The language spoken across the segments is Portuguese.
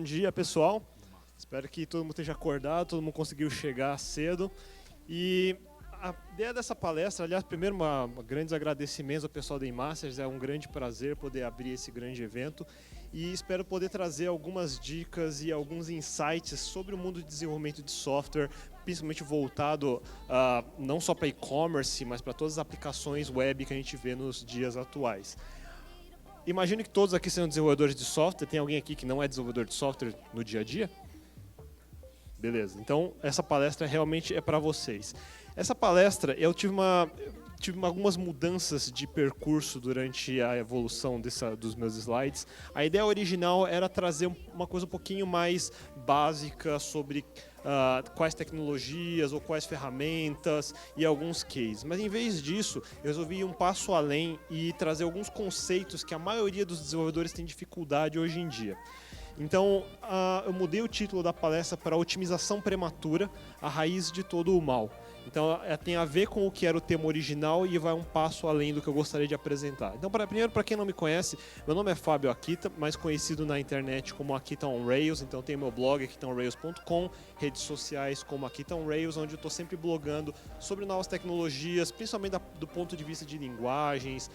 dia, pessoal. Espero que todo mundo esteja acordado, todo mundo conseguiu chegar cedo. E a ideia dessa palestra, aliás, primeiro, grandes agradecimentos ao pessoal da eMasters. É um grande prazer poder abrir esse grande evento. E espero poder trazer algumas dicas e alguns insights sobre o mundo de desenvolvimento de software, principalmente voltado não só para e-commerce, mas para todas as aplicações web que a gente vê nos dias atuais. Imagino que todos aqui sejam desenvolvedores de software. Tem alguém aqui que não é desenvolvedor de software no dia a dia? Beleza, então essa palestra realmente é para vocês. Essa palestra, eu tive algumas mudanças de percurso durante a evolução dos meus slides. A ideia original era trazer uma coisa um pouquinho mais básica sobre quais tecnologias ou quais ferramentas e alguns cases. Mas em vez disso, eu resolvi ir um passo além e trazer alguns conceitos que a maioria dos desenvolvedores tem dificuldade hoje em dia. Então, eu mudei o título da palestra para Otimização Prematura, a raiz de todo o mal. Então, tem a ver com o que era o tema original e vai um passo além do que eu gostaria de apresentar. Então, primeiro, para quem não me conhece, meu nome é Fábio Akita, mais conhecido na internet como Akita on Rails. Então, tem meu blog, akitaonrails.com, redes sociais como Akita on Rails, onde eu estou sempre blogando sobre novas tecnologias, principalmente do ponto de vista de linguagens,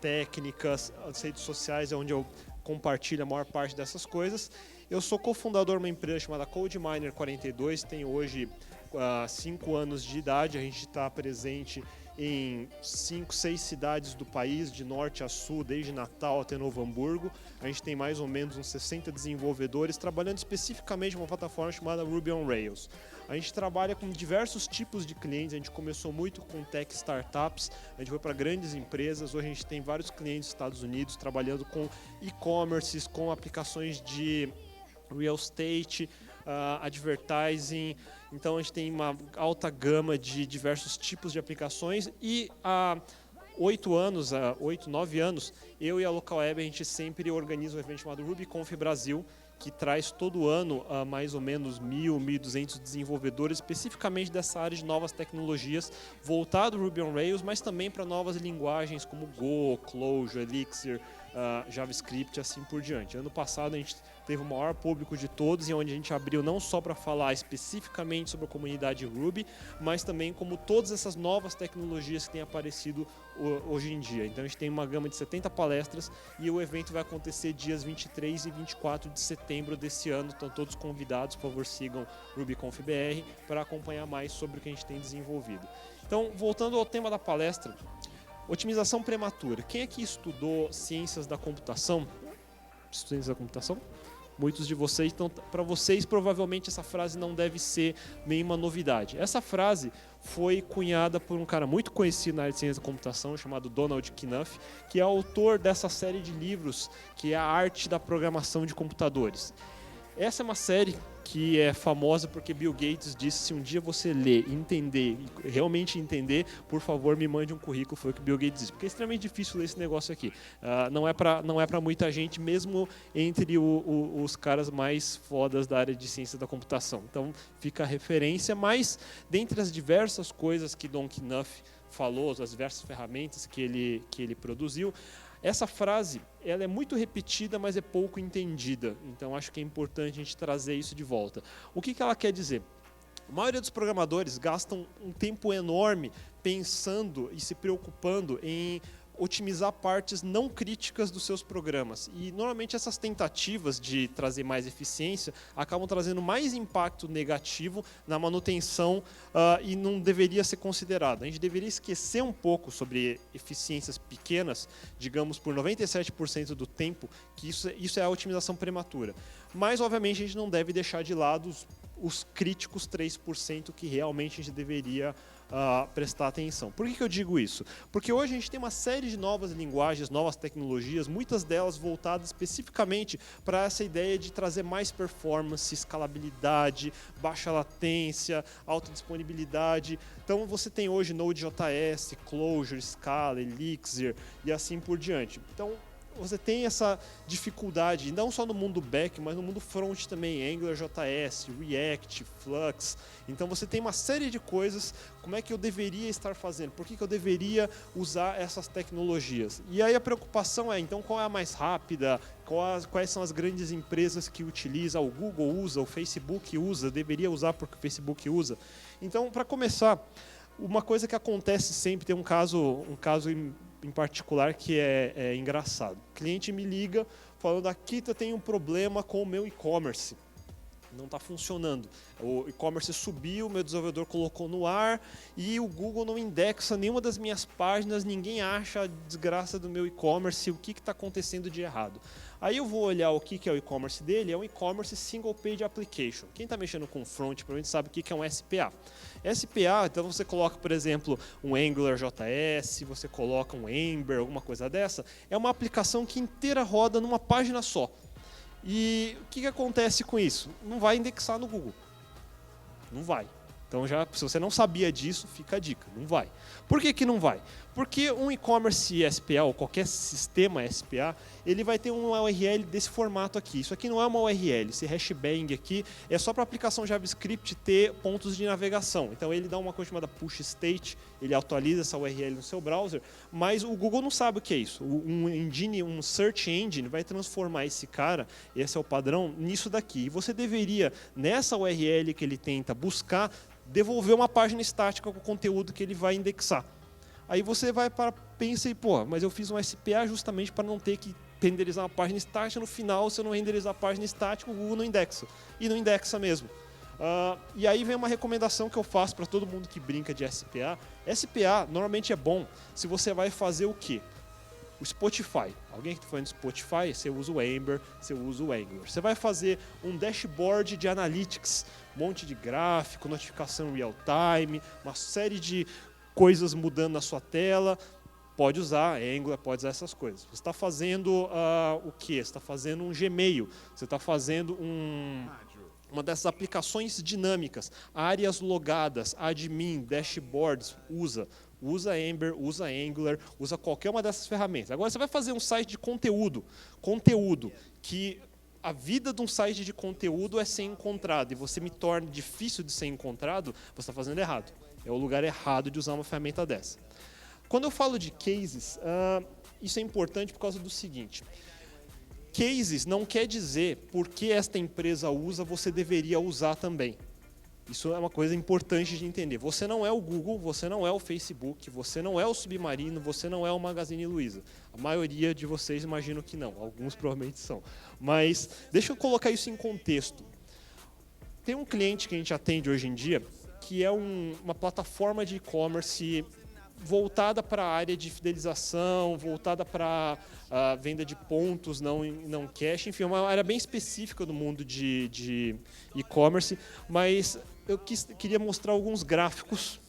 técnicas. As redes sociais é onde eu compartilho a maior parte dessas coisas. Eu sou cofundador de uma empresa chamada CodeMiner 42, tenho hoje 5 anos de idade. A gente está presente em 5, 6 cidades do país, de norte a sul, desde Natal até Novo Hamburgo. A gente tem mais ou menos uns 60 desenvolvedores trabalhando especificamente numa plataforma chamada Ruby on Rails. A gente trabalha com diversos tipos de clientes. A gente começou muito com tech startups, a gente foi para grandes empresas. Hoje a gente tem vários clientes dos Estados Unidos trabalhando com e-commerces, com aplicações de real estate, advertising. Então a gente tem uma alta gama de diversos tipos de aplicações. E há 8, 9 anos, eu e a Local Web, a gente sempre organiza um evento chamado RubyConf Brasil, que traz todo ano mais ou menos 1.000, 1.200 desenvolvedores, especificamente dessa área de novas tecnologias, voltado Ruby on Rails, mas também para novas linguagens como Go, Clojure, Elixir, JavaScript e assim por diante. Ano passado a gente teve o maior público de todos, e onde a gente abriu não só para falar especificamente sobre a comunidade Ruby, mas também como todas essas novas tecnologias que têm aparecido hoje em dia. Então a gente tem uma gama de 70 palestras e o evento vai acontecer dias 23 e 24 de setembro desse ano. Estão todos convidados, por favor, sigam RubyConf BR para acompanhar mais sobre o que a gente tem desenvolvido. Então, voltando ao tema da palestra, otimização prematura. Quem aqui estudou ciências da computação? Ciências da computação? Muitos de vocês, então, para vocês provavelmente essa frase não deve ser nenhuma novidade. Essa frase foi cunhada por um cara muito conhecido na área de ciência da computação, chamado Donald Knuth, que é autor dessa série de livros que é a arte da programação de computadores. Essa é uma série que é famosa porque Bill Gates disse: se um dia você ler, entender, realmente entender, por favor, me mande um currículo. Foi o que Bill Gates disse, porque é extremamente difícil ler esse negócio aqui. Não é para muita gente, mesmo entre os caras mais fodas da área de ciência da computação. Então, fica a referência, mas dentre as diversas coisas que Don Knuth falou, as diversas ferramentas que ele produziu, essa frase ela é muito repetida, mas é pouco entendida. Então, acho que é importante a gente trazer isso de volta. O que ela quer dizer? A maioria dos programadores gastam um tempo enorme pensando e se preocupando em otimizar partes não críticas dos seus programas. E, normalmente, essas tentativas de trazer mais eficiência acabam trazendo mais impacto negativo na manutenção e não deveria ser considerado. A gente deveria esquecer um pouco sobre eficiências pequenas, digamos, por 97% do tempo, que isso é a otimização prematura. Mas, obviamente, a gente não deve deixar de lado os críticos 3% que realmente a gente deveria prestar atenção. Por que eu digo isso? Porque hoje a gente tem uma série de novas linguagens, novas tecnologias, muitas delas voltadas especificamente para essa ideia de trazer mais performance, escalabilidade, baixa latência, alta disponibilidade. Então você tem hoje Node.js, Clojure, Scala, Elixir e assim por diante. Então você tem essa dificuldade, não só no mundo back, mas no mundo front também, AngularJS, React, Flux. Então você tem uma série de coisas, como é que eu deveria estar fazendo, por que eu deveria usar essas tecnologias. E aí a preocupação é, então, qual é a mais rápida, quais são as grandes empresas que utilizam, o Google usa, o Facebook usa, deveria usar porque o Facebook usa. Então, para começar, uma coisa que acontece sempre, tem um caso em particular que é engraçado. O cliente me liga falando, aqui tem um problema com o meu e-commerce. Não está funcionando. O e-commerce subiu, meu desenvolvedor colocou no ar e o Google não indexa nenhuma das minhas páginas, ninguém acha a desgraça do meu e-commerce, o que está acontecendo de errado. Aí eu vou olhar o que é o e-commerce dele, é um e-commerce Single Page Application. Quem está mexendo com front, provavelmente sabe o que é um SPA. SPA, então você coloca, por exemplo, um Angular JS, você coloca um Ember, alguma coisa dessa, é uma aplicação que inteira roda numa página só. E o que acontece com isso? Não vai indexar no Google. Não vai. Então, se você não sabia disso, fica a dica, não vai. Por que não vai? Porque um e-commerce SPA, ou qualquer sistema SPA, ele vai ter uma URL desse formato aqui. Isso aqui não é uma URL, esse hashbang aqui é só para a aplicação JavaScript ter pontos de navegação. Então, ele dá uma coisa chamada push state, ele atualiza essa URL no seu browser, mas o Google não sabe o que é isso. Um search engine vai transformar esse cara, esse é o padrão, nisso daqui. E você deveria, nessa URL que ele tenta buscar, devolver uma página estática com o conteúdo que ele vai indexar. Aí você pensa e, mas eu fiz um SPA justamente para não ter que renderizar uma página estática, no final, se eu não renderizar a página estática, o Google não indexa. E não indexa mesmo. E aí vem uma recomendação que eu faço para todo mundo que brinca de SPA. SPA normalmente é bom se você vai fazer o quê? O Spotify. Alguém que está falando de Spotify, você usa o Ember, você usa o Angular. Você vai fazer um dashboard de analytics, um monte de gráfico, notificação real-time, uma série de coisas mudando na sua tela. Pode usar Angular, pode usar essas coisas. Você está fazendo o quê? Você está fazendo um Gmail, você está fazendo uma dessas aplicações dinâmicas, áreas logadas, admin, dashboards, usa Ember, usa Angular, usa qualquer uma dessas ferramentas. Agora você vai fazer um site de conteúdo que a vida de um site de conteúdo é ser encontrado e você me torna difícil de ser encontrado, você está fazendo errado. É o lugar errado de usar uma ferramenta dessa. Quando eu falo de cases, isso é importante por causa do seguinte. Cases não quer dizer porque esta empresa usa, você deveria usar também. Isso é uma coisa importante de entender. Você não é o Google, você não é o Facebook, você não é o Submarino, você não é o Magazine Luiza. A maioria de vocês imagino que não, alguns provavelmente são. Mas deixa eu colocar isso em contexto. Tem um cliente que a gente atende hoje em dia, que é uma plataforma de e-commerce voltada para a área de fidelização, voltada para a venda de pontos, não cash, enfim, uma área bem específica do mundo de e-commerce, mas eu queria mostrar alguns gráficos.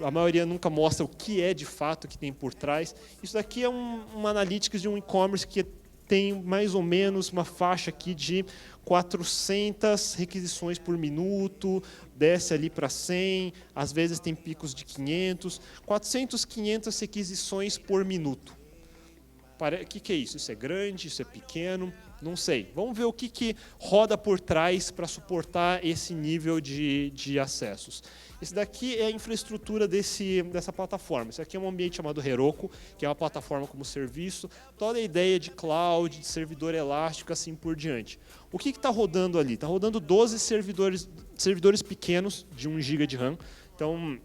A maioria nunca mostra o que é de fato que tem por trás. Isso daqui é uma analytics de um e-commerce que tem mais ou menos uma faixa aqui de 400 requisições por minuto, desce ali para 100, às vezes tem picos de 500, 400, 500 requisições por minuto. O que é isso? Isso é grande? Isso é pequeno? Não sei. Vamos ver o que roda por trás para suportar esse nível de acessos. Esse daqui é a infraestrutura dessa plataforma. Esse aqui é um ambiente chamado Heroku, que é uma plataforma como serviço. Toda a ideia de cloud, de servidor elástico, assim por diante. O que está rodando ali? Está rodando 12 servidores pequenos de 1 GB de RAM. Então,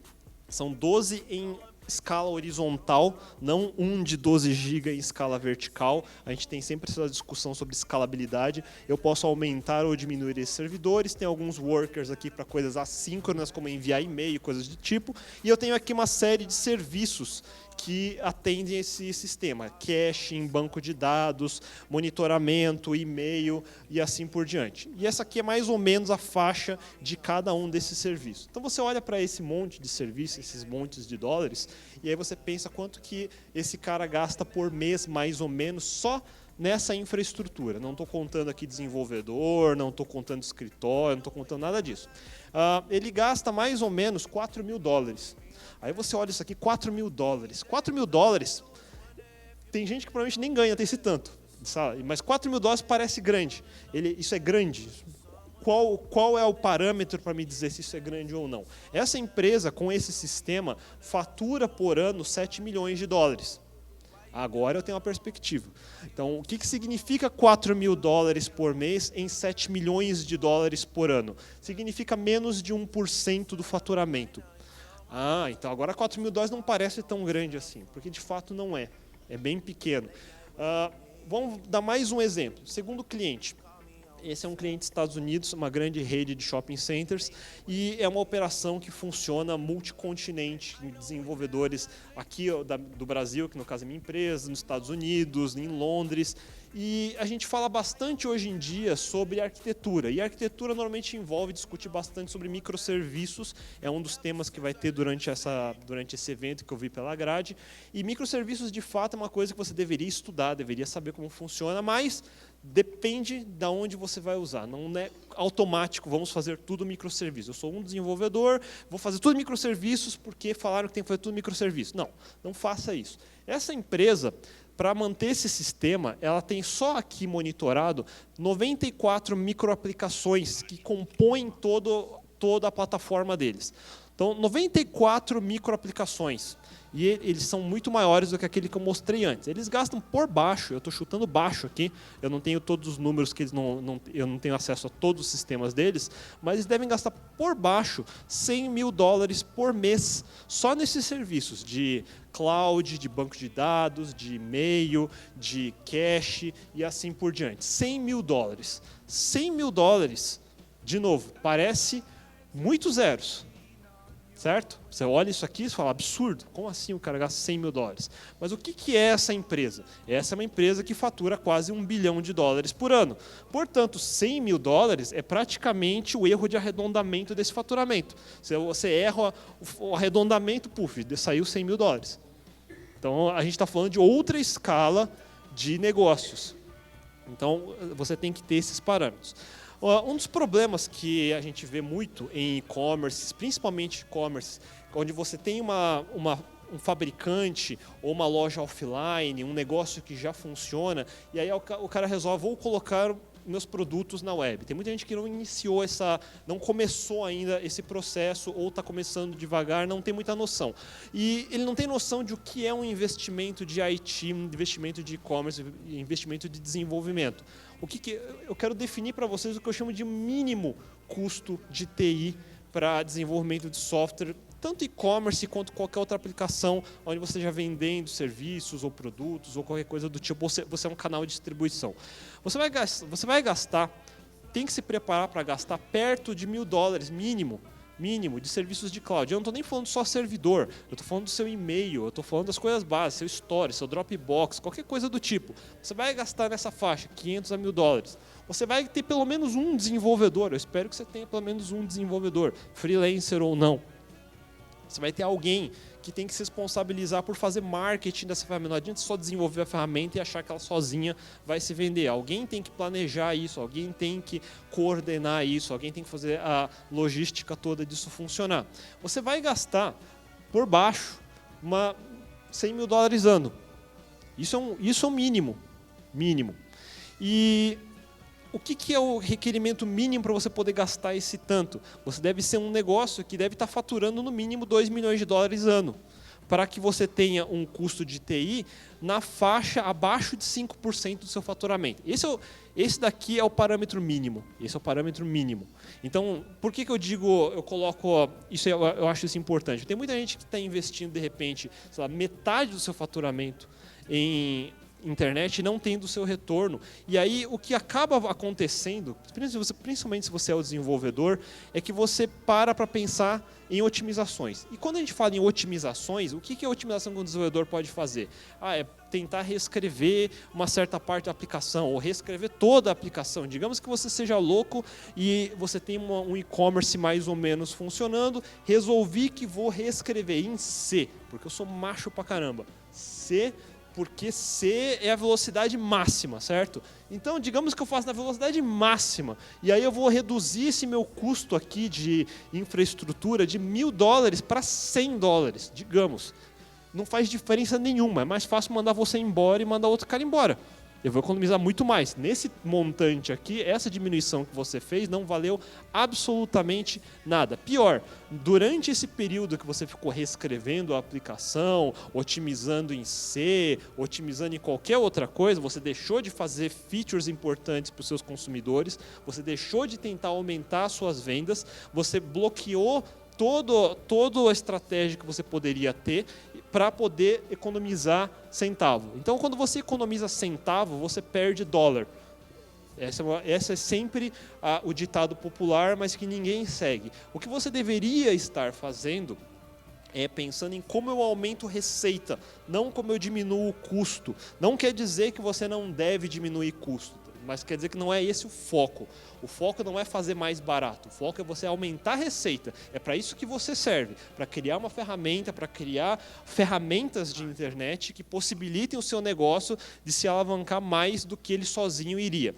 são 12 em escala horizontal, não um de 12 GB em escala vertical. A gente tem sempre essa discussão sobre escalabilidade. Eu posso aumentar ou diminuir esses servidores. Tem alguns workers aqui para coisas assíncronas, como enviar e-mail, coisas do tipo. E eu tenho aqui uma série de serviços que atendem esse sistema. Caching, banco de dados, monitoramento, e-mail e assim por diante. E essa aqui é mais ou menos a faixa de cada um desses serviços. Então você olha para esse monte de serviços, esses montes de dólares, e aí você pensa quanto que esse cara gasta por mês, mais ou menos, só nessa infraestrutura. Não estou contando aqui desenvolvedor, não estou contando escritório, não estou contando nada disso. Ele gasta mais ou menos $4.000. Aí você olha isso aqui, $4.000. $4.000, tem gente que provavelmente nem ganha esse tanto, sabe? Mas $4.000 parece grande. Isso é grande. Qual é o parâmetro para me dizer se isso é grande ou não? Essa empresa, com esse sistema, fatura por ano $7 milhões. Agora eu tenho uma perspectiva. Então, o que significa 4 mil dólares por mês em 7 milhões de dólares por ano? Significa menos de 1% do faturamento. Então agora 4 mil dólares não parece tão grande assim, porque de fato não é. É bem pequeno. Vamos dar mais um exemplo. Segundo cliente. Esse é um cliente dos Estados Unidos, uma grande rede de shopping centers, e é uma operação que funciona multicontinente, em desenvolvedores aqui do Brasil, que no caso é minha empresa, nos Estados Unidos, em Londres. E a gente fala bastante hoje em dia sobre arquitetura. E a arquitetura normalmente envolve discutir bastante sobre microserviços. É um dos temas que vai ter durante esse evento que eu vi pela grade. E microserviços, de fato, é uma coisa que você deveria estudar, deveria saber como funciona, mas depende de onde você vai usar. Não é automático, vamos fazer tudo microserviço. Eu sou um desenvolvedor, vou fazer tudo microserviços porque falaram que tem que fazer tudo microserviço. Não, não faça isso. Essa empresa, para manter esse sistema, ela tem só aqui monitorado 94 microaplicações que compõem toda a plataforma deles. Então, 94 microaplicações. E eles são muito maiores do que aquele que eu mostrei antes. Eles gastam por baixo, eu estou chutando baixo aqui, eu não tenho todos os números, que eu não tenho acesso a todos os sistemas deles, mas eles devem gastar por baixo 100 mil dólares por mês, só nesses serviços de cloud, de banco de dados, de e-mail, de cache e assim por diante. 100 mil dólares. 100 mil dólares, de novo, parece muitos zeros. Certo? Você olha isso aqui e fala, absurdo, como assim o cara gasta 100 mil dólares? Mas o que é essa empresa? Essa é uma empresa que fatura quase $1 bilhão por ano. Portanto, 100 mil dólares é praticamente o erro de arredondamento desse faturamento. Se você erra o arredondamento, saiu 100 mil dólares. Então, a gente está falando de outra escala de negócios. Então, você tem que ter esses parâmetros. Um dos problemas que a gente vê muito em e-commerce, principalmente e-commerce, onde você tem um fabricante ou uma loja offline, um negócio que já funciona, e aí o cara resolve, vou colocar meus produtos na web. Tem muita gente que não começou ainda esse processo, ou está começando devagar, não tem muita noção. E ele não tem noção de o que é um investimento de IT, um investimento de e-commerce, investimento de desenvolvimento. Eu quero definir para vocês o que eu chamo de mínimo custo de TI para desenvolvimento de software, tanto e-commerce quanto qualquer outra aplicação onde você esteja vendendo serviços ou produtos ou qualquer coisa do tipo, você é um canal de distribuição. Você vai gastar, tem que se preparar para gastar perto de $1 mil mínimo de serviços de cloud. Eu não estou nem falando só servidor, eu estou falando do seu e-mail, eu estou falando das coisas básicas, seu Store, seu Dropbox, qualquer coisa do tipo. Você vai gastar nessa faixa, 500 a $1.000. Você vai ter pelo menos um desenvolvedor, eu espero que você tenha pelo menos um desenvolvedor, freelancer ou não. Você vai ter alguém que tem que se responsabilizar por fazer marketing dessa ferramenta. Não adianta só desenvolver a ferramenta e achar que ela sozinha vai se vender. Alguém tem que planejar isso, alguém tem que coordenar isso, alguém tem que fazer a logística toda disso funcionar. Você vai gastar, por baixo, $100 mil ano. Isso é um mínimo. E o que é o requerimento mínimo para você poder gastar esse tanto? Você deve ser um negócio que deve estar faturando no mínimo $2 milhões ano, para que você tenha um custo de TI na faixa abaixo de 5% do seu faturamento. Esse daqui é o parâmetro mínimo. Então, por que eu coloco isso? Eu acho isso importante. Tem muita gente que está investindo, de repente, sei lá, metade do seu faturamento em internet e não tendo o seu retorno. E aí o que acaba acontecendo, principalmente se você é o desenvolvedor, é que você para pensar em otimizações. E quando a gente fala em otimizações, o que é a otimização que um desenvolvedor pode fazer? É tentar reescrever uma certa parte da aplicação, ou reescrever toda a aplicação. Digamos que você seja louco e você tem um e-commerce mais ou menos funcionando, resolvi que vou reescrever em C, porque eu sou macho pra caramba. C, porque C é a velocidade máxima, certo? Então, digamos que eu faço na velocidade máxima, e aí eu vou reduzir esse meu custo aqui de infraestrutura de $1.000 para $100, digamos. Não faz diferença nenhuma, é mais fácil mandar você embora e mandar outro cara embora. Eu vou economizar muito mais. Nesse montante aqui, essa diminuição que você fez não valeu absolutamente nada. Pior, durante esse período que você ficou reescrevendo a aplicação, otimizando em C, otimizando em qualquer outra coisa, você deixou de fazer features importantes para os seus consumidores, você deixou de tentar aumentar as suas vendas, você bloqueou toda a estratégia que você poderia ter para poder economizar centavo. Então, quando você economiza centavo, você perde dólar. Essa é sempre o ditado popular, mas que ninguém segue. O que você deveria estar fazendo é pensando em como eu aumento receita, não como eu diminuo o custo. Não quer dizer que você não deve diminuir custo, mas quer dizer que não é esse o foco. O foco não é fazer mais barato, o foco é você aumentar a receita. É para isso que você serve, para criar uma ferramenta, para criar ferramentas de internet que possibilitem o seu negócio de se alavancar mais do que ele sozinho iria.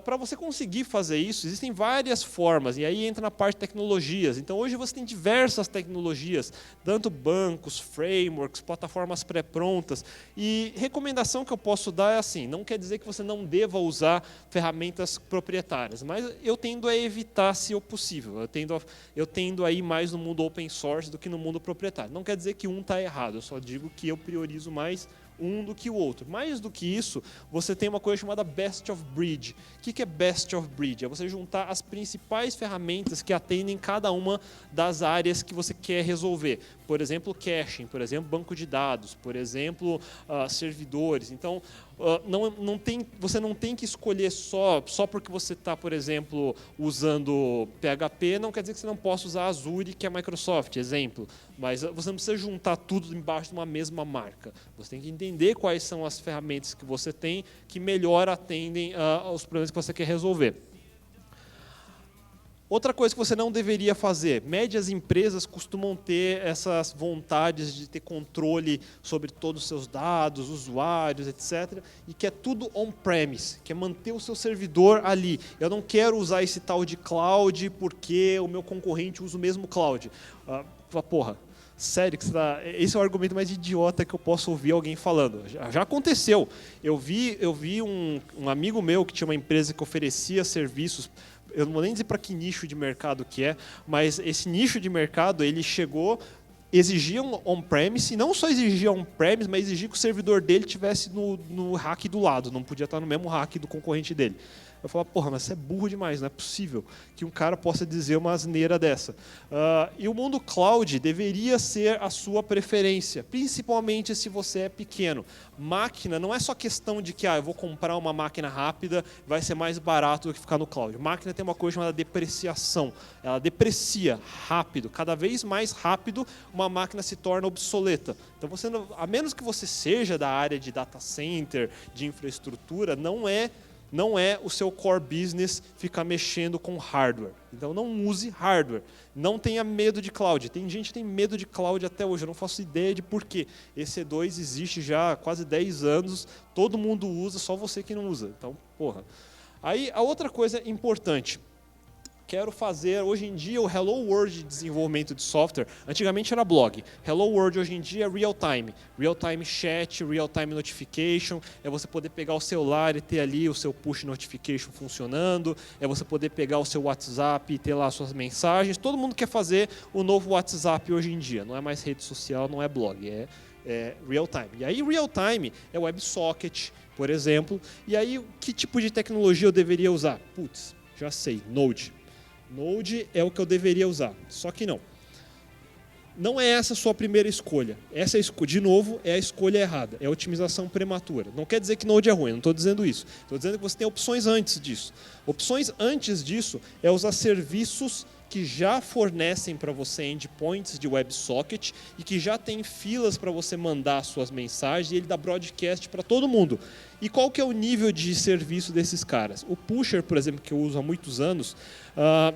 Para você conseguir fazer isso, existem várias formas, e aí entra na parte de tecnologias. Então, hoje você tem diversas tecnologias, tanto bancos, frameworks, plataformas pré-prontas. E recomendação que eu posso dar é assim, não quer dizer que você não deva usar ferramentas proprietárias, mas eu tendo a evitar se possível. Eu tendo a ir mais no mundo open source do que no mundo proprietário. Não quer dizer que um está errado, eu só digo que eu priorizo mais um do que o outro. Mais do que isso, você tem uma coisa chamada best of breed. O que é best of breed? É você juntar as principais ferramentas que atendem cada uma das áreas que você quer resolver. Por exemplo, caching, por exemplo, banco de dados, por exemplo, servidores. Então, você não tem que escolher só porque você está, por exemplo, usando PHP, não quer dizer que você não possa usar Azure, que é Microsoft, exemplo. Mas você não precisa juntar tudo embaixo de uma mesma marca. Você tem que entender quais são as ferramentas que você tem que melhor atendem aos problemas que você quer resolver. Outra coisa que você não deveria fazer, médias empresas costumam ter essas vontades de ter controle sobre todos os seus dados, usuários, etc. E que é tudo on-premise, que é manter o seu servidor ali. Eu não quero usar esse tal de cloud porque o meu concorrente usa o mesmo cloud. Porra, sério que você tá... Esse é o argumento mais idiota que eu posso ouvir alguém falando. Já aconteceu. Eu vi um amigo meu que tinha uma empresa que oferecia serviços. Eu não vou nem dizer para que nicho de mercado que é, mas esse nicho de mercado, ele chegou, exigia um on-premise, e não só exigia on-premise, mas exigia que o servidor dele estivesse no rack do lado, não podia estar no mesmo rack do concorrente dele. Eu falava, porra, mas você é burro demais, não é possível que um cara possa dizer uma asneira dessa. E o mundo cloud deveria ser a sua preferência, principalmente se você é pequeno. Máquina não é só questão de que eu vou comprar uma máquina rápida, vai ser mais barato do que ficar no cloud. Máquina tem uma coisa chamada depreciação. Ela deprecia rápido, cada vez mais rápido uma máquina se torna obsoleta. Então, a menos que você seja da área de data center, de infraestrutura, não é o seu core business ficar mexendo com hardware. Então, não use hardware. Não tenha medo de cloud. Tem gente que tem medo de cloud até hoje. Eu não faço ideia de por quê. EC2 existe já há quase 10 anos. Todo mundo usa, só você que não usa. Então, porra. Aí, a outra coisa importante. Quero fazer, hoje em dia, o Hello World de desenvolvimento de software, antigamente era blog. Hello World hoje em dia é real-time. Real-time chat, real-time notification, é você poder pegar o celular e ter ali o seu push notification funcionando, é você poder pegar o seu WhatsApp e ter lá as suas mensagens. Todo mundo quer fazer o novo WhatsApp hoje em dia. Não é mais rede social, não é blog, é real-time. E aí, real-time é WebSocket, por exemplo. E aí, que tipo de tecnologia eu deveria usar? Putz, já sei, Node. Node é o que eu deveria usar, só que não. Não é essa a sua primeira escolha. Essa, de novo, é a escolha errada. É a otimização prematura. Não quer dizer que Node é ruim, não estou dizendo isso. Estou dizendo que você tem opções antes disso. Opções antes disso é usar serviços que já fornecem para você endpoints de WebSocket e que já tem filas para você mandar suas mensagens e ele dá broadcast para todo mundo. E qual que é o nível de serviço desses caras? O Pusher, por exemplo, que eu uso há muitos anos,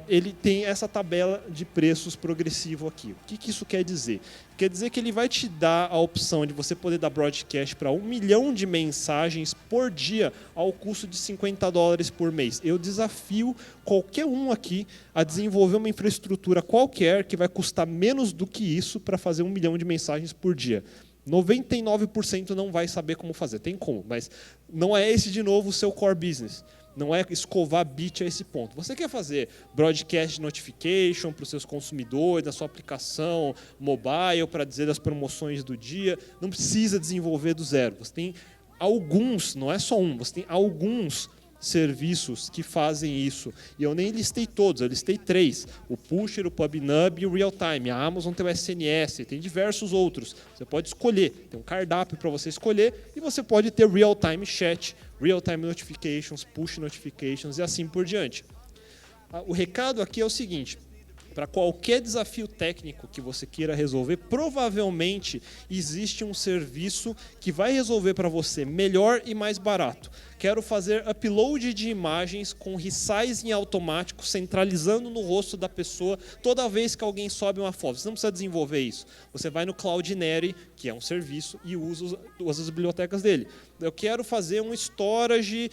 ele tem essa tabela de preços progressivo aqui. O que isso quer dizer? Quer dizer que ele vai te dar a opção de você poder dar broadcast para 1 milhão de mensagens por dia ao custo de $50 por mês. Eu desafio qualquer um aqui a desenvolver uma infraestrutura qualquer que vai custar menos do que isso para fazer 1 milhão de mensagens por dia. 99% não vai saber como fazer. Tem como, mas não é esse, de novo, o seu core business. Não é escovar bit a esse ponto. Você quer fazer broadcast notification para os seus consumidores, da sua aplicação mobile, para dizer das promoções do dia. Não precisa desenvolver do zero. Você tem alguns, não é só um, você tem alguns serviços que fazem isso. E eu nem listei todos, eu listei 3. O Pusher, o PubNub e o Realtime. A Amazon tem o SNS, tem diversos outros. Você pode escolher, tem um cardápio para você escolher e você pode ter Realtime Chat, Realtime Notifications, Push Notifications e assim por diante. O recado aqui é o seguinte: para qualquer desafio técnico que você queira resolver, provavelmente existe um serviço que vai resolver para você melhor e mais barato. Quero fazer upload de imagens com resizing automático, centralizando no rosto da pessoa toda vez que alguém sobe uma foto. Você não precisa desenvolver isso. Você vai no Cloudinary, que é um serviço, e usa as bibliotecas dele. Eu quero fazer um storage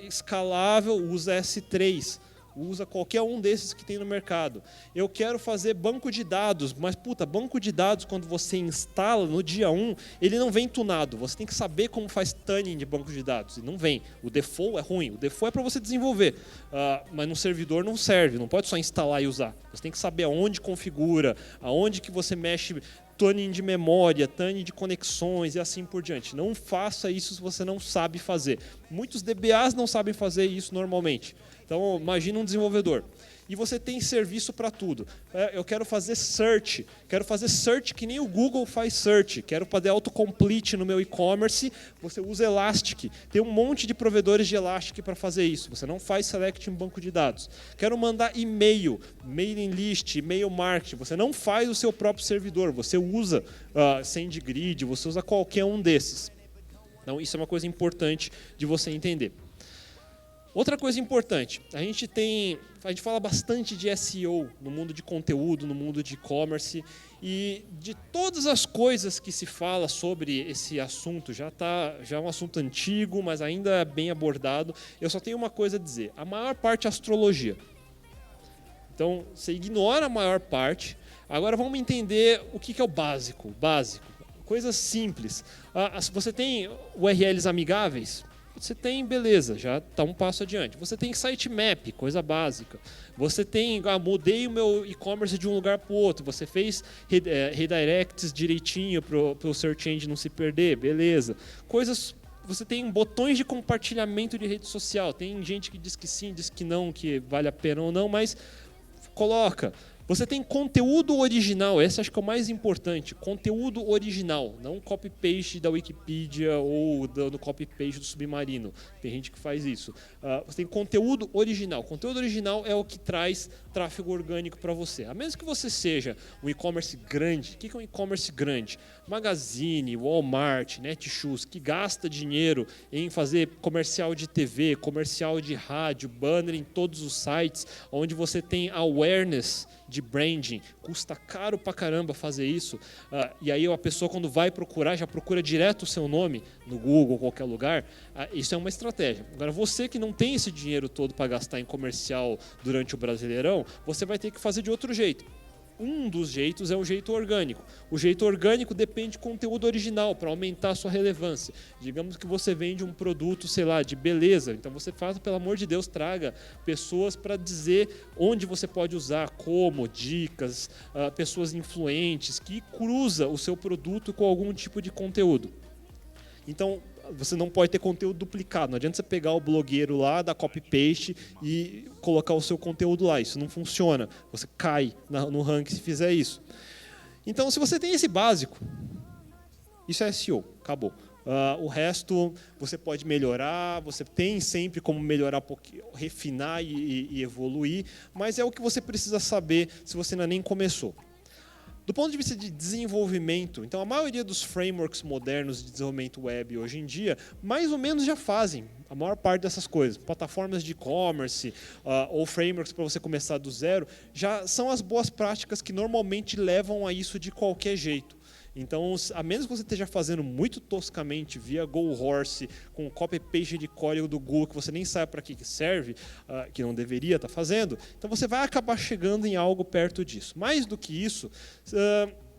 escalável, usa S3. Usa qualquer um desses que tem no mercado. Eu quero fazer banco de dados, mas, banco de dados, quando você instala no dia 1, ele não vem tunado. Você tem que saber como faz tuning de banco de dados. E não vem. O default é ruim. O default é para você desenvolver. Mas no servidor não serve. Não pode só instalar e usar. Você tem que saber aonde configura, aonde que você mexe tuning de memória, tuning de conexões e assim por diante. Não faça isso se você não sabe fazer. Muitos DBAs não sabem fazer isso normalmente. Então, imagina um desenvolvedor. E você tem serviço para tudo. Eu quero fazer search. Quero fazer search que nem o Google faz search. Quero fazer autocomplete no meu e-commerce. Você usa Elastic. Tem um monte de provedores de Elastic para fazer isso. Você não faz select em banco de dados. Quero mandar e-mail, mailing list, e-mail marketing. Você não faz o seu próprio servidor. Você usa SendGrid, você usa qualquer um desses. Então, isso é uma coisa importante de você entender. Outra coisa importante, a gente fala bastante de SEO no mundo de conteúdo, no mundo de e-commerce, e de todas as coisas que se fala sobre esse assunto, já é um assunto antigo, mas ainda é bem abordado. Eu só tenho uma coisa a dizer: a maior parte é astrologia. Então, você ignora a maior parte. Agora vamos entender o que é o básico. Coisas simples. Você tem URLs amigáveis? Você tem, beleza, já está um passo adiante. Você tem sitemap, coisa básica. Você tem, mudei o meu e-commerce de um lugar para o outro. Você fez redirects direitinho para o search engine não se perder, beleza. Você tem botões de compartilhamento de rede social. Tem gente que diz que sim, diz que não, que vale a pena ou não, mas coloca. Você tem conteúdo original, esse acho que é o mais importante, conteúdo original, não copy-paste da Wikipedia ou do copy-paste do Submarino, tem gente que faz isso. Você tem conteúdo original é o que traz tráfego orgânico para você, a menos que você seja um e-commerce grande. O que é um e-commerce grande? Magazine, Walmart, Netshoes, que gasta dinheiro em fazer comercial de TV, comercial de rádio, banner em todos os sites, onde você tem awareness de branding, custa caro pra caramba fazer isso, e aí a pessoa, quando vai procurar, já procura direto o seu nome no Google, qualquer lugar. Isso é uma estratégia. Agora, você que não tem esse dinheiro todo para gastar em comercial durante o Brasileirão, você vai ter que fazer de outro jeito. Um dos jeitos é o jeito orgânico. O jeito orgânico depende de conteúdo original para aumentar a sua relevância. Digamos que você vende um produto, sei lá, de beleza. Então você faz, pelo amor de Deus, traga pessoas para dizer onde você pode usar, como, dicas, pessoas influentes, que cruza o seu produto com algum tipo de conteúdo. Então, você não pode ter conteúdo duplicado. Não adianta você pegar o blogueiro lá, dar copy-paste e colocar o seu conteúdo lá. Isso não funciona. Você cai no ranking se fizer isso. Então, se você tem esse básico, isso é SEO. Acabou. O resto você pode melhorar, você tem sempre como melhorar, refinar e evoluir, mas é o que você precisa saber se você ainda nem começou. Do ponto de vista de desenvolvimento, então a maioria dos frameworks modernos de desenvolvimento web hoje em dia, mais ou menos já fazem a maior parte dessas coisas. Plataformas de e-commerce ou frameworks para você começar do zero, já são as boas práticas que normalmente levam a isso de qualquer jeito. Então, a menos que você esteja fazendo muito toscamente via GoHorse, com copy-paste de código do Google, que você nem sabe para que serve, que não deveria estar fazendo, então você vai acabar chegando em algo perto disso. Mais do que isso,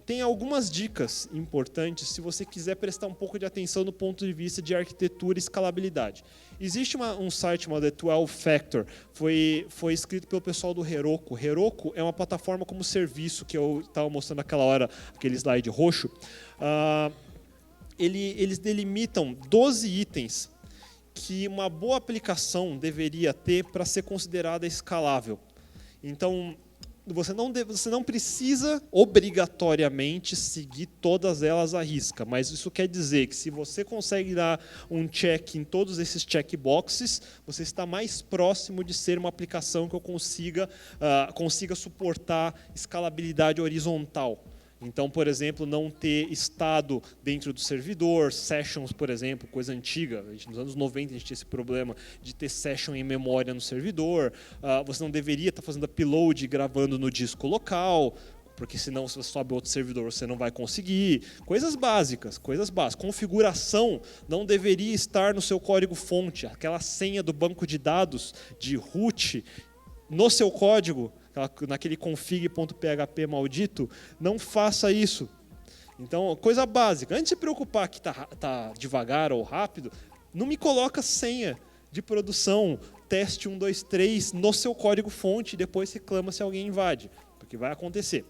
tem algumas dicas importantes se você quiser prestar um pouco de atenção no ponto de vista de arquitetura e escalabilidade. Existe um site chamado 12 Factor, foi escrito pelo pessoal do Heroku. Heroku é uma plataforma como serviço, que eu estava mostrando naquela hora, aquele slide roxo. Eles delimitam 12 itens que uma boa aplicação deveria ter para ser considerada escalável. Então, você não precisa obrigatoriamente seguir todas elas à risca, mas isso quer dizer que se você consegue dar um check em todos esses checkboxes, você está mais próximo de ser uma aplicação que eu consiga suportar escalabilidade horizontal. Então, por exemplo, não ter estado dentro do servidor, sessions, por exemplo, coisa antiga. Nos anos 90 a gente tinha esse problema de ter session em memória no servidor. Você não deveria estar fazendo upload e gravando no disco local, porque senão se você sobe outro servidor você não vai conseguir. Coisas básicas, Configuração não deveria estar no seu código-fonte. Aquela senha do banco de dados de root no seu código, naquele config.php maldito, não faça isso. Então, coisa básica. Antes de se preocupar que tá devagar ou rápido, não me coloca senha de produção, teste 1, 2, 3 no seu código-fonte e depois reclama se alguém invade, porque vai acontecer.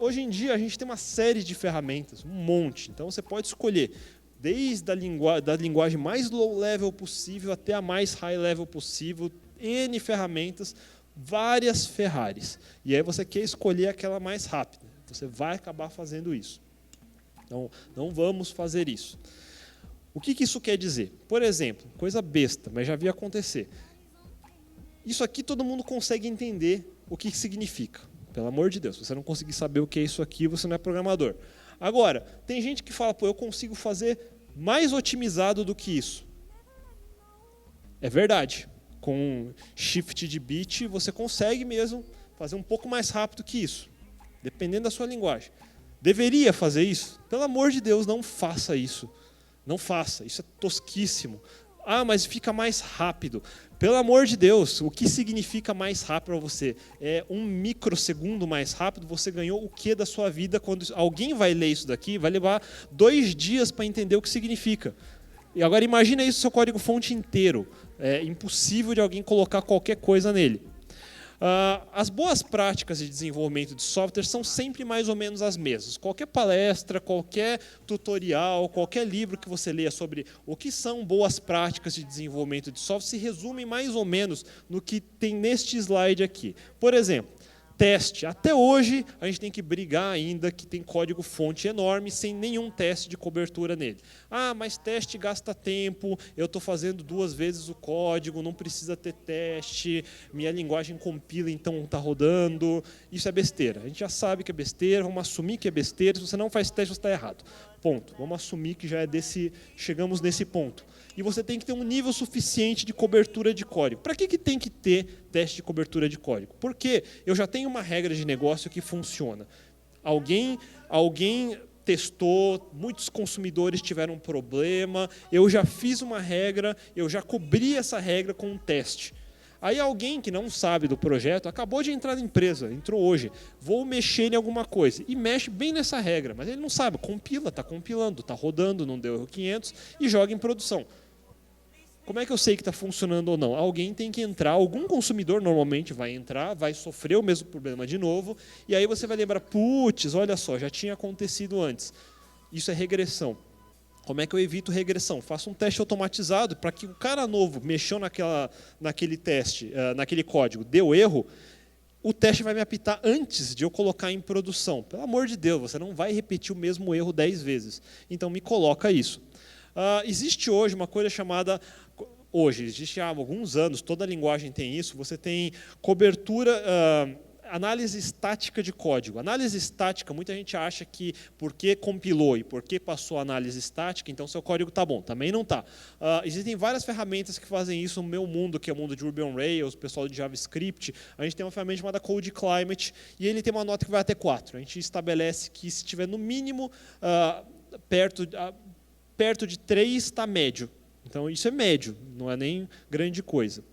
Hoje em dia, a gente tem uma série de ferramentas, um monte. Então, você pode escolher desde da linguagem mais low-level possível até a mais high-level possível, N ferramentas, várias Ferraris. E aí você quer escolher aquela mais rápida. Você vai acabar fazendo isso. Então, não vamos fazer isso. O que isso quer dizer? Por exemplo, coisa besta, mas já vi acontecer. Isso aqui todo mundo consegue entender o que significa. Pelo amor de Deus, se você não conseguir saber o que é isso aqui, você não é programador. Agora, tem gente que fala, eu consigo fazer mais otimizado do que isso. É verdade. Com shift de bit, você consegue mesmo fazer um pouco mais rápido que isso, dependendo da sua linguagem. Deveria fazer isso? Pelo amor de Deus, não faça isso. Não faça, isso é tosquíssimo. Mas fica mais rápido. Pelo amor de Deus, o que significa mais rápido para você? É 1 microsegundo mais rápido, você ganhou o que da sua vida? Quando alguém vai ler isso daqui, vai levar 2 dias para entender o que significa. E agora imagina isso no seu código-fonte inteiro. É impossível de alguém colocar qualquer coisa nele. As boas práticas de desenvolvimento de software são sempre mais ou menos as mesmas. Qualquer palestra, qualquer tutorial, qualquer livro que você leia sobre o que são boas práticas de desenvolvimento de software se resume mais ou menos no que tem neste slide aqui. Por exemplo, teste. Até hoje, a gente tem que brigar ainda que tem código-fonte enorme sem nenhum teste de cobertura nele. Mas teste gasta tempo, eu estou fazendo 2 vezes o código, não precisa ter teste, minha linguagem compila, então está rodando. Isso é besteira. A gente já sabe que é besteira, vamos assumir que é besteira. Se você não faz teste, você está errado. Ponto. Vamos assumir que já chegamos nesse ponto. E você tem que ter um nível suficiente de cobertura de código. Para que tem que ter teste de cobertura de código? Porque eu já tenho uma regra de negócio que funciona. Alguém testou, muitos consumidores tiveram um problema, eu já fiz uma regra, eu já cobri essa regra com um teste. Aí alguém que não sabe do projeto, acabou de entrar na empresa, entrou hoje, vou mexer em alguma coisa, e mexe bem nessa regra, mas ele não sabe, compila, está compilando, está rodando, não deu erro 500, e joga em produção. Como é que eu sei que está funcionando ou não? Alguém tem que entrar, algum consumidor normalmente vai entrar, vai sofrer o mesmo problema de novo, e aí você vai lembrar, putz, olha só, já tinha acontecido antes. Isso é regressão. Como é que eu evito regressão? Faço um teste automatizado para que o cara novo mexeu naquele teste, naquele código, deu erro, o teste vai me apitar antes de eu colocar em produção. Pelo amor de Deus, você não vai repetir o mesmo erro 10 vezes. Então, me coloca isso. Existe hoje uma coisa chamada... existe há alguns anos, toda linguagem tem isso, você tem cobertura... análise estática de código. Análise estática, muita gente acha que porque compilou e porque passou a análise estática, então seu código está bom. Também não está. Existem várias ferramentas que fazem isso no meu mundo, que é o mundo de Ruby on Rails, o pessoal de JavaScript. A gente tem uma ferramenta chamada Code Climate e ele tem uma nota que vai até 4. A gente estabelece que se estiver no mínimo perto de 3, está médio. Então isso é médio, não é nem grande coisa.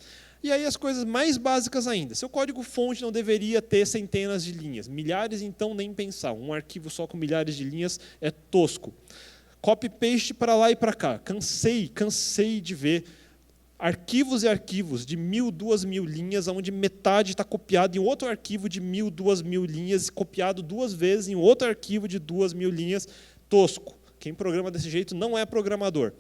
E aí as coisas mais básicas ainda. Seu código-fonte não deveria ter centenas de linhas. Milhares, então, nem pensar. Um arquivo só com milhares de linhas é tosco. Copy-paste para lá e para cá. Cansei de ver arquivos e arquivos de 1.000, 2.000 linhas, onde metade está copiado em outro arquivo de 1.000, 2.000 linhas, copiado 2 vezes em outro arquivo de 2.000 linhas, tosco. Quem programa desse jeito não é programador.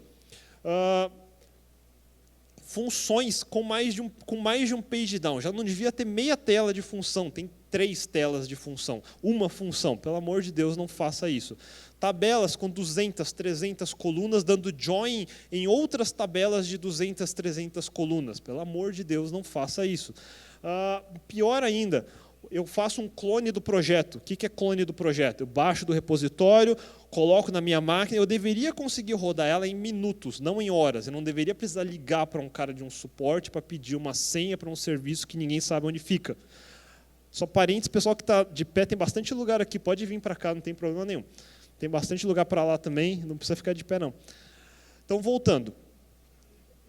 Funções com mais de um page down. Já não devia ter meia tela de função, tem 3 telas de função. Uma função, pelo amor de Deus, não faça isso. Tabelas com 200, 300 colunas, dando join em outras tabelas de 200, 300 colunas. Pelo amor de Deus, não faça isso. Pior ainda, eu faço um clone do projeto. O que é clone do projeto? Eu baixo do repositório, coloco na minha máquina, eu deveria conseguir rodar ela em minutos, não em horas. Eu não deveria precisar ligar para um cara de um suporte para pedir uma senha para um serviço que ninguém sabe onde fica. Só parênteses, pessoal que está de pé, tem bastante lugar aqui, pode vir para cá, não tem problema nenhum. Tem bastante lugar para lá também, não precisa ficar de pé, não. Então, voltando.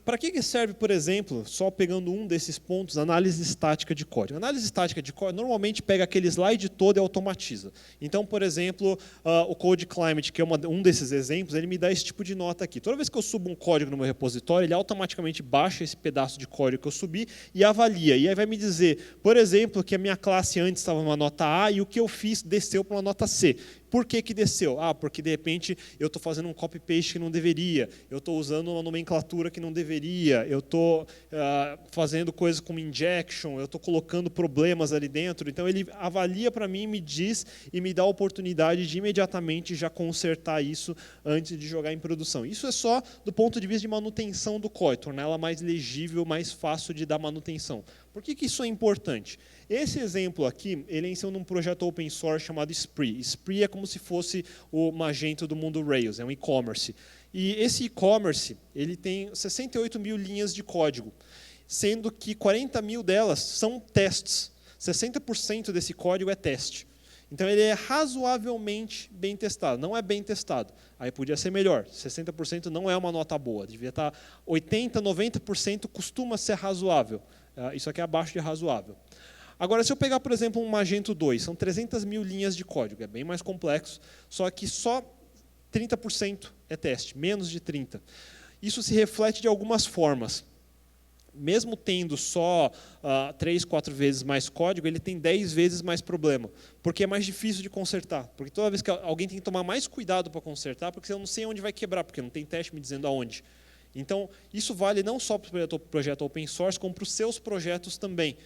Para que serve, por exemplo, só pegando um desses pontos, análise estática de código? Análise estática de código normalmente pega aquele slide todo e automatiza. Então, por exemplo, o Code Climate, que é um desses exemplos, ele me dá esse tipo de nota aqui. Toda vez que eu subo um código no meu repositório, ele automaticamente baixa esse pedaço de código que eu subi e avalia. E aí vai me dizer, por exemplo, que a minha classe antes estava numa nota A e o que eu fiz desceu para uma nota C. Por que desceu? Porque, de repente, eu estou fazendo um copy-paste que não deveria, eu estou usando uma nomenclatura que não deveria, eu estou fazendo coisas como injection, eu estou colocando problemas ali dentro. Então, ele avalia para mim, me diz e me dá a oportunidade de imediatamente já consertar isso antes de jogar em produção. Isso é só do ponto de vista de manutenção do código, tornar ela mais legível, mais fácil de dar manutenção. Por que isso é importante? Esse exemplo aqui, ele é em cima de um projeto open source chamado Spree. Spree é como se fosse o Magento do mundo Rails, é um e-commerce. E esse e-commerce, ele tem 68 mil linhas de código, sendo que 40 mil delas são testes. 60% desse código é teste. Então, ele é razoavelmente bem testado. Não é bem testado. Aí podia ser melhor. 60% não é uma nota boa. Devia estar 80%, 90% costuma ser razoável. Isso aqui é abaixo de razoável. Agora, se eu pegar, por exemplo, um Magento 2, são 300 mil linhas de código. É bem mais complexo, só que só 30% é teste, menos de 30%. Isso se reflete de algumas formas. Mesmo tendo só 3, 4 vezes mais código, ele tem 10 vezes mais problema, porque é mais difícil de consertar. Porque toda vez que alguém tem que tomar mais cuidado para consertar, porque eu não sei onde vai quebrar, porque não tem teste me dizendo aonde. Então, isso vale não só para o projeto open source, como para os seus projetos também.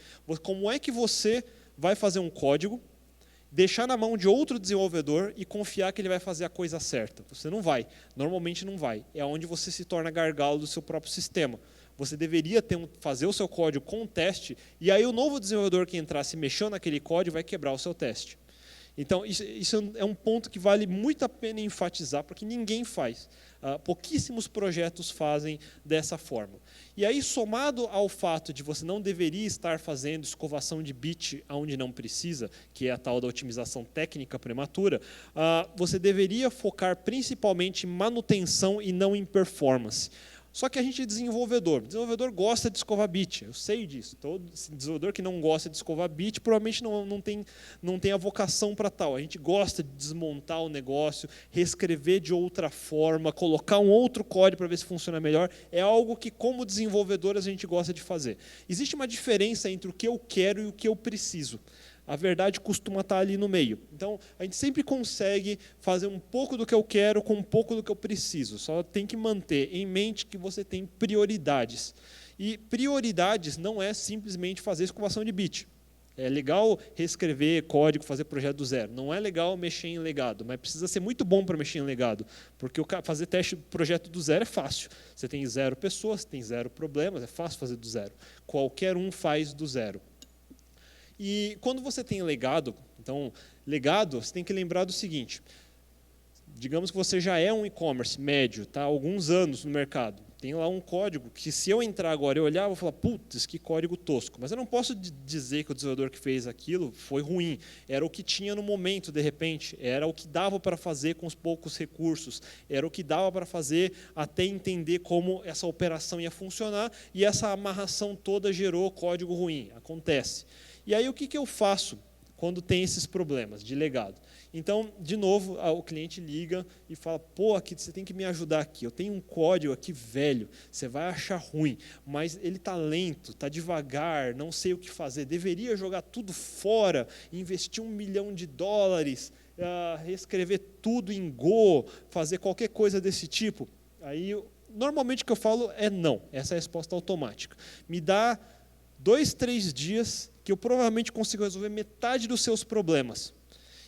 Como é que você vai fazer um código, deixar na mão de outro desenvolvedor e confiar que ele vai fazer a coisa certa? Você não vai. Normalmente não vai. É onde você se torna gargalo do seu próprio sistema. Você deveria fazer o seu código com um teste, e aí o novo desenvolvedor que entrar, se mexer naquele código, vai quebrar o seu teste. Então, isso é um ponto que vale muito a pena enfatizar, porque ninguém faz. Pouquíssimos projetos fazem dessa forma. E aí, somado ao fato de você não deveria estar fazendo escovação de bit onde não precisa, que é a tal da otimização técnica prematura, você deveria focar principalmente em manutenção e não em performance. Só que a gente é desenvolvedor. O desenvolvedor gosta de escovar bit, eu sei disso. Todo desenvolvedor que não gosta de escovar bit provavelmente não tem a vocação para tal. A gente gosta de desmontar o negócio, reescrever de outra forma, colocar um outro código para ver se funciona melhor. É algo que, como desenvolvedores, a gente gosta de fazer. Existe uma diferença entre o que eu quero e o que eu preciso. A verdade costuma estar ali no meio. Então, a gente sempre consegue fazer um pouco do que eu quero com um pouco do que eu preciso. Só tem que manter em mente que você tem prioridades. E prioridades não é simplesmente fazer escovação de bit. É legal reescrever código, fazer projeto do zero. Não é legal mexer em legado, mas precisa ser muito bom para mexer em legado. Porque fazer teste do projeto do zero é fácil. Você tem 0 pessoas, tem 0 problemas, é fácil fazer do zero. Qualquer um faz do zero. E quando você tem legado, então, legado, você tem que lembrar do seguinte, digamos que você já é um e-commerce médio, tá, há alguns anos no mercado, Tem lá um código que, se eu entrar agora e olhar, eu vou falar, putz, que código tosco. Mas eu não posso dizer que o desenvolvedor que fez aquilo foi ruim. Era o que tinha no momento, de repente. Era o que dava para fazer com os poucos recursos. Era o que dava para fazer até entender como essa operação ia funcionar. E essa amarração toda gerou código ruim. Acontece. E aí, o que eu faço quando tem esses problemas de legado? Então, de novo, o cliente liga e fala, pô, aqui, você tem que me ajudar aqui, eu tenho um código aqui velho, você vai achar ruim, mas ele está lento, está devagar, não sei o que fazer, deveria jogar tudo fora, investir $1 milhão, reescrever tudo em Go, fazer qualquer coisa desse tipo. Aí, normalmente o que eu falo é não, essa é a resposta automática. Me dá 2, 3 dias que eu provavelmente consigo resolver metade dos seus problemas.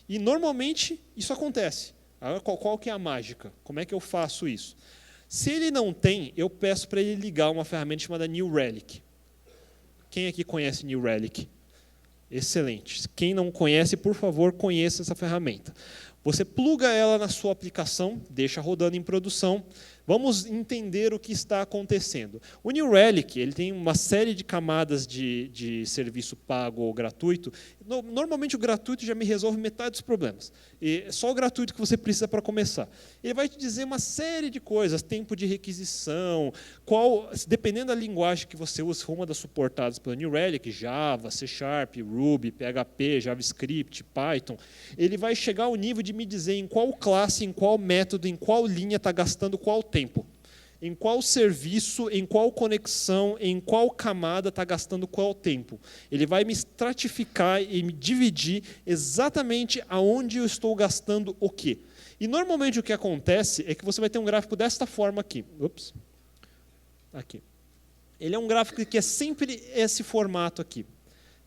E, normalmente, isso acontece. Agora, qual que é a mágica? Como é que eu faço isso? Se ele não tem, eu peço para ele ligar uma ferramenta chamada New Relic. Quem aqui conhece New Relic? Excelente. Quem não conhece, por favor, conheça essa ferramenta. Você pluga ela na sua aplicação, deixa rodando em produção. Vamos entender o que está acontecendo. O New Relic ele tem uma série de camadas de serviço pago ou gratuito. Normalmente, o gratuito já me resolve metade dos problemas. E só o gratuito que você precisa para começar. Ele vai te dizer uma série de coisas, tempo de requisição, dependendo da linguagem que você usa, se for uma das suportadas pelo New Relic, Java, C#, Ruby, PHP, JavaScript, Python, ele vai chegar ao nível de me dizer em qual classe, em qual método, em qual linha está gastando qual tempo. Em qual serviço, em qual conexão, em qual camada está gastando qual tempo. Ele vai me estratificar e me dividir exatamente aonde eu estou gastando o quê. E, normalmente, o que acontece é que você vai ter um gráfico desta forma aqui. Ups. Aqui. Ele é um gráfico que é sempre esse formato aqui.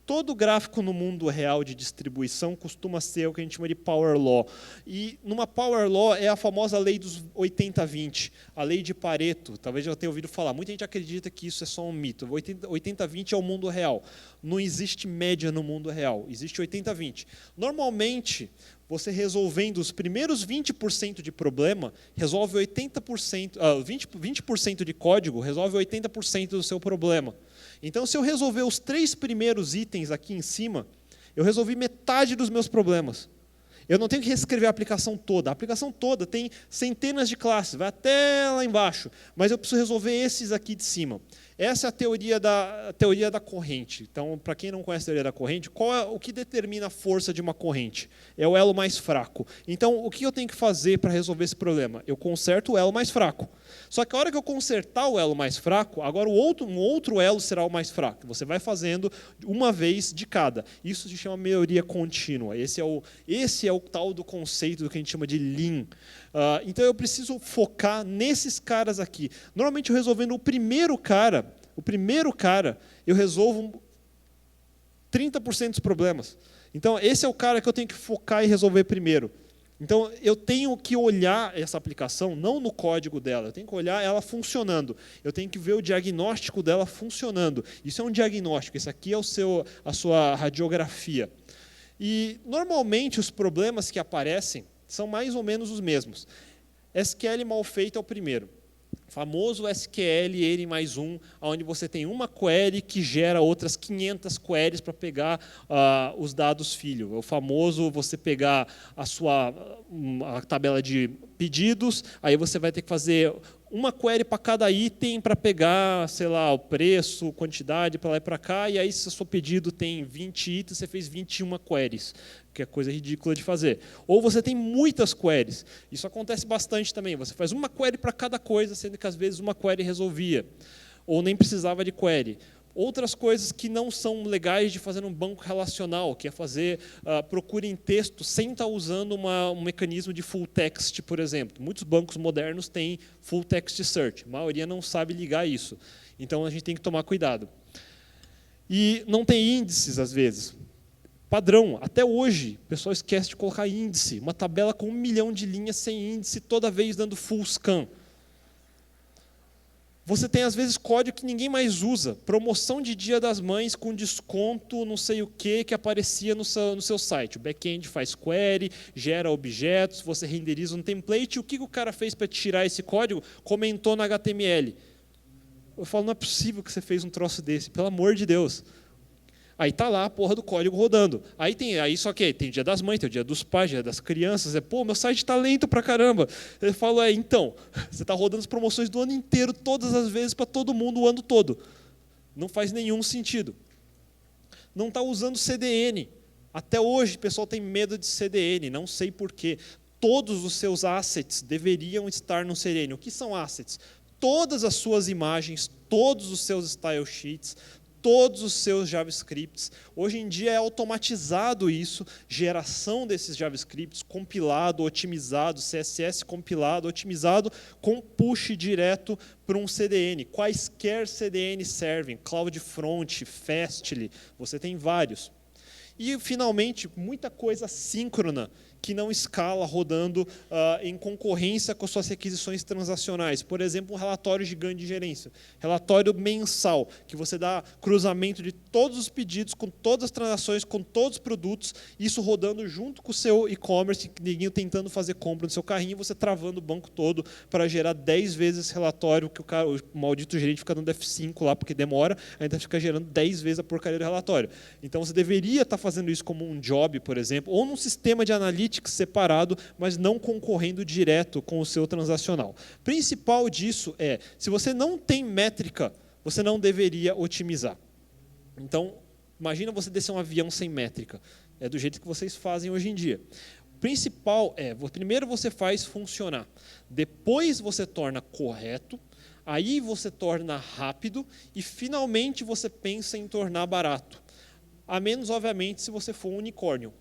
Todo gráfico no mundo real de distribuição costuma ser o que a gente chama de Power Law. E numa Power Law é a famosa lei dos 80-20, a lei de Pareto. Talvez já tenha ouvido falar. Muita gente acredita que isso é só um mito. 80-20 é o mundo real. Não existe média no mundo real. Existe 80-20. Normalmente, você resolvendo os primeiros 20% de problema, resolve 80%, 20% de código, resolve 80% do seu problema. Então, se eu resolver os 3 primeiros itens aqui em cima, eu resolvi metade dos meus problemas. Eu não tenho que reescrever a aplicação toda. A aplicação toda tem centenas de classes, vai até lá embaixo. Mas eu preciso resolver esses aqui de cima. Essa é a teoria da corrente. Então, para quem não conhece a teoria da corrente, o que determina a força de uma corrente? É o elo mais fraco. Então, o que eu tenho que fazer para resolver esse problema? Eu conserto o elo mais fraco. Só que a hora que eu consertar o elo mais fraco, agora um outro elo será o mais fraco. Você vai fazendo uma vez de cada. Isso se chama melhoria contínua. Esse é o tal do conceito do que a gente chama de Lean. Então, eu preciso focar nesses caras aqui. Normalmente, eu resolvendo o primeiro cara, eu resolvo 30% dos problemas. Então, esse é o cara que eu tenho que focar e resolver primeiro. Então, eu tenho que olhar essa aplicação, não no código dela, eu tenho que olhar ela funcionando. Eu tenho que ver o diagnóstico dela funcionando. Isso é um diagnóstico, esse aqui é a sua radiografia. E, normalmente, os problemas que aparecem são mais ou menos os mesmos. SQL mal feito é o primeiro. Famoso SQL N mais 1, onde você tem uma query que gera outras 500 queries para pegar os dados filho. O famoso você pegar a tabela de pedidos, aí você vai ter que fazer uma query para cada item para pegar, sei lá, o preço, quantidade, para lá e para cá, e aí se o seu pedido tem 20 itens, você fez 21 queries, que é coisa ridícula de fazer. Ou você tem muitas queries. Isso acontece bastante também. Você faz uma query para cada coisa, sendo que às vezes uma query resolvia. Ou nem precisava de query. Outras coisas que não são legais de fazer num banco relacional, que é fazer procura em texto sem estar usando um mecanismo de full text, por exemplo. Muitos bancos modernos têm full text search. A maioria não sabe ligar isso. Então, a gente tem que tomar cuidado. E não tem índices, às vezes. Padrão, até hoje, o pessoal esquece de colocar índice. Uma tabela com 1 milhão de linhas sem índice, toda vez dando full scan. Você tem, às vezes, código que ninguém mais usa. Promoção de Dia das Mães com desconto, não sei o que aparecia no seu site. O back-end faz query, gera objetos, você renderiza um template. E o que o cara fez para tirar esse código? Comentou no HTML. Eu falo, não é possível que você fez um troço desse, pelo amor de Deus. Aí tá lá a porra do código rodando. Aí só que tem o dia das mães, tem o dia dos pais, dia das crianças. Pô, meu site tá lento pra caramba. Eu falo, então, você tá rodando as promoções do ano inteiro, todas as vezes, para todo mundo, o ano todo. Não faz nenhum sentido. Não está usando CDN. Até hoje o pessoal tem medo de CDN, não sei porquê. Todos os seus assets deveriam estar no CDN. O que são assets? Todas as suas imagens, todos os seus style sheets, todos os seus JavaScripts. Hoje em dia é automatizado isso, geração desses JavaScripts, compilado, otimizado, CSS compilado, otimizado, com push direto para um CDN. Quaisquer CDN servem, CloudFront, Fastly, você tem vários. E, finalmente, muita coisa síncrona, que não escala rodando em concorrência com suas requisições transacionais. Por exemplo, um relatório gigante de gerência. Relatório mensal, que você dá cruzamento de todos os pedidos, com todas as transações, com todos os produtos, isso rodando junto com o seu e-commerce, ninguém tentando fazer compra no seu carrinho, você travando o banco todo para gerar 10 vezes esse relatório, que o maldito gerente fica dando F5 lá, porque demora, ainda fica gerando 10 vezes a porcaria do relatório. Então, você deveria estar fazendo isso como um job, por exemplo, ou num sistema de analytics separado, mas não concorrendo direto com o seu transacional. O principal disso é, se você não tem métrica, você não deveria otimizar. Então, imagina você descer um avião sem métrica. É do jeito que vocês fazem hoje em dia. O principal é, primeiro você faz funcionar, depois você torna correto, aí você torna rápido e, finalmente, você pensa em tornar barato. A menos, obviamente, se você for um unicórnio.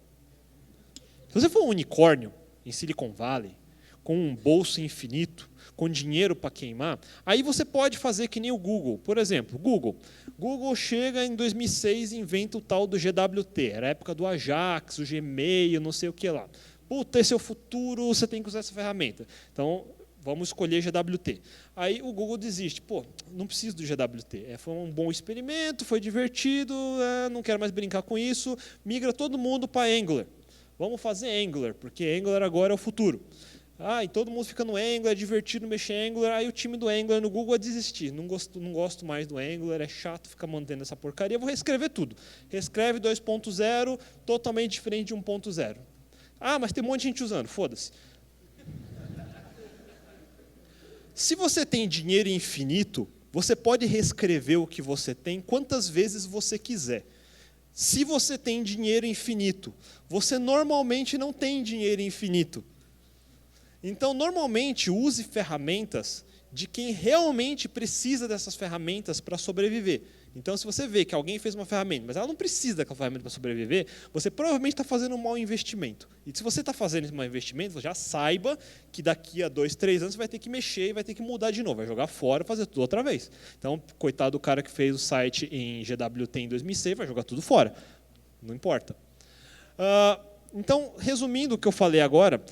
Se você for um unicórnio em Silicon Valley, com um bolso infinito, com dinheiro para queimar, aí você pode fazer que nem o Google. Por exemplo, Google chega em 2006 e inventa o tal do GWT. Era a época do Ajax, o Gmail, não sei o que lá. Puta, esse é o futuro, você tem que usar essa ferramenta. Então, vamos escolher GWT. Aí o Google desiste. Pô, não preciso do GWT. Foi um bom experimento, foi divertido, não quero mais brincar com isso. Migra todo mundo para Angular. Vamos fazer Angular, porque Angular agora é o futuro. E todo mundo fica no Angular, é divertido mexer em Angular. Aí o time do Angular no Google a desistir. Não gosto mais do Angular, é chato ficar mantendo essa porcaria. Vou reescrever tudo. Reescreve 2.0, totalmente diferente de 1.0. Mas tem um monte de gente usando, foda-se. Se você tem dinheiro infinito, você pode reescrever o que você tem quantas vezes você quiser. Se você tem dinheiro infinito, você normalmente não tem dinheiro infinito. Então, normalmente, use ferramentas de quem realmente precisa dessas ferramentas para sobreviver. Então, se você vê que alguém fez uma ferramenta, mas ela não precisa daquela ferramenta para sobreviver, você provavelmente está fazendo um mau investimento. E se você está fazendo um mau investimento, já saiba que daqui a 2, 3 anos você vai ter que mexer e vai ter que mudar de novo, vai jogar fora e fazer tudo outra vez. Então, coitado do cara que fez o site em GWT em 2006, vai jogar tudo fora. Não importa. Então, resumindo o que eu falei agora,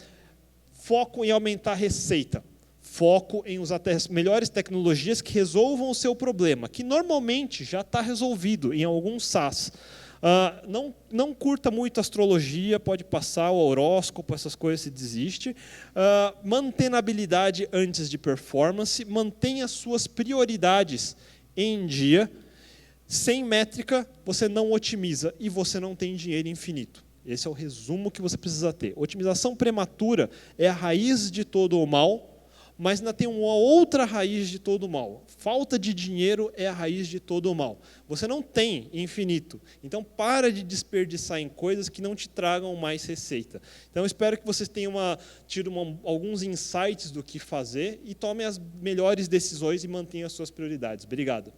foco em aumentar a receita. Foco em usar as melhores tecnologias que resolvam o seu problema, que normalmente já está resolvido em alguns SaaS. Não curta muito a astrologia, pode passar o horóscopo, essas coisas se desiste. Mantenabilidade antes de performance, mantenha as suas prioridades em dia. Sem métrica, você não otimiza e você não tem dinheiro infinito. Esse é o resumo que você precisa ter. Otimização prematura é a raiz de todo o mal, mas ainda tem uma outra raiz de todo o mal. Falta de dinheiro é a raiz de todo o mal. Você não tem infinito. Então, para de desperdiçar em coisas que não te tragam mais receita. Então, espero que vocês tenham tido alguns insights do que fazer e tomem as melhores decisões e mantenham as suas prioridades. Obrigado.